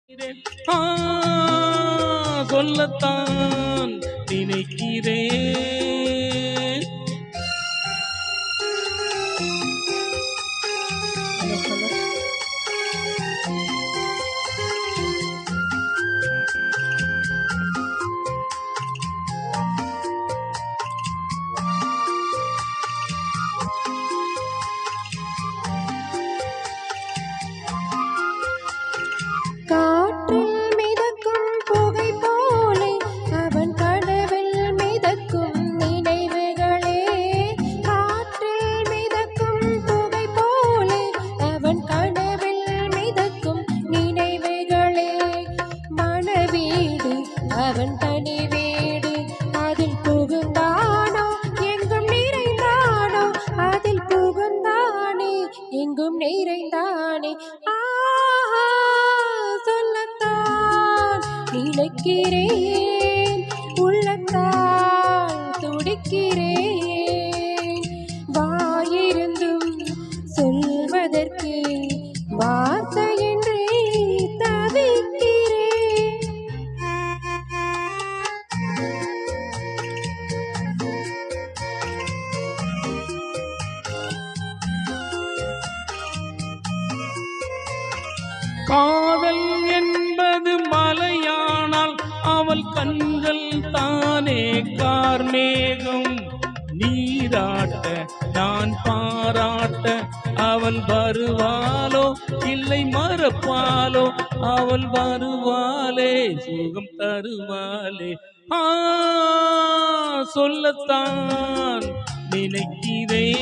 ஆ, சொல்லத்தான் நினைக்கிறேன். காற்றில் மிதக்கும் புகை போலே அவன் கனவில் மிதக்கும் நினைவுகளே. காற்றில் மிதக்கும் புகை போலே அவன் கனவில் மிதக்கும் நினைவுகளே. மணவீடு அவன் தனி வீடு, அதில் புகுந்தானோ எங்கும் நிறைந்தானோ, அதில் புகுந்தானே எங்கும் நிறைந்தானே. சொல்லத்தான் நினைக்கிறேன், உள்ளத்தால் துடிக்கிறேன். வாயிருந்தும் சொல்வதற்கு வார்த்தையின்றி தவிக்கிறேன். காதல் என்பது மலையானால் அவள் கண்கள் தானே கார்மேகம். நீராட்ட நான் பாராட்ட அவள் வருவாளோ இல்லை மறப்பாளோ, அவள் வருவாளே சுகம் தருவாளே. ஆ, சொல்லத்தான் நினைக்கிறேன்.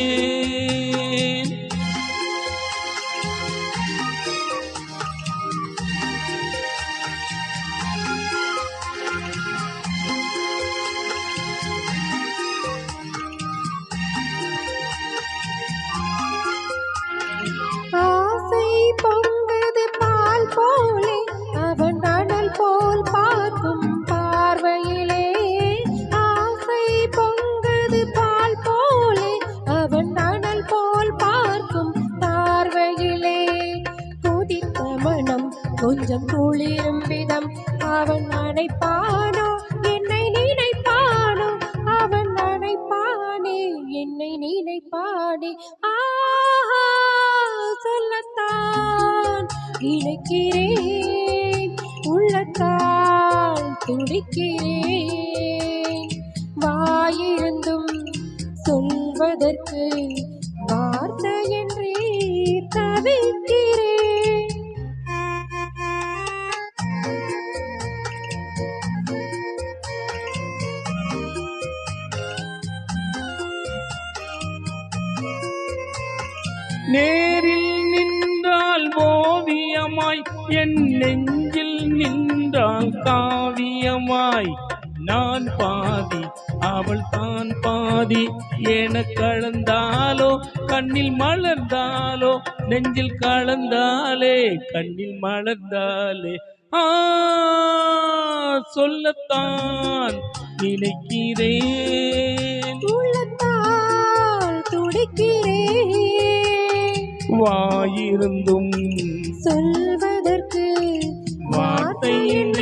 ஆசை பொங்குது பால் போலே அவன் அனல் போல் பார்க்கும் பார்வையிலே. ஆசை பொங்குது பால் போலே அவன் அனல் போல் பார்க்கும் பார்வையிலே. கொதித்த மனம் கொஞ்சம் குளிரும் விதம் அவன் அணைப்பானோ என்னை நினைப்பானோ, அவன் அணைப்பானே என்னை நினைப்பானே. சொல்லத்தான் நினைக்கிறேன், உள்ளத்தால் துடிக்கிறேன். வாயிருந்தும் சொல்வதற்கு வார்த்தையின்றி தவிக்கிறேன். நேரில் நின்றால் ஓவியமாய், என் நெஞ்சில் நின்றால் காவியமாய். நான் பாதி அவள் தான் பாதி என கலந்தாலோ, கண்ணில் மலர்ந்தாலோ நெஞ்சில் கலந்தாலே கண்ணில் மலர்ந்தாலே. ஆ, சொல்லத்தான் நினைக்கிறேன், உள்ளத்தால் துடிக்கிறேன். வாயிருந்தும் சொல்வதற்கு வார்த்தையின்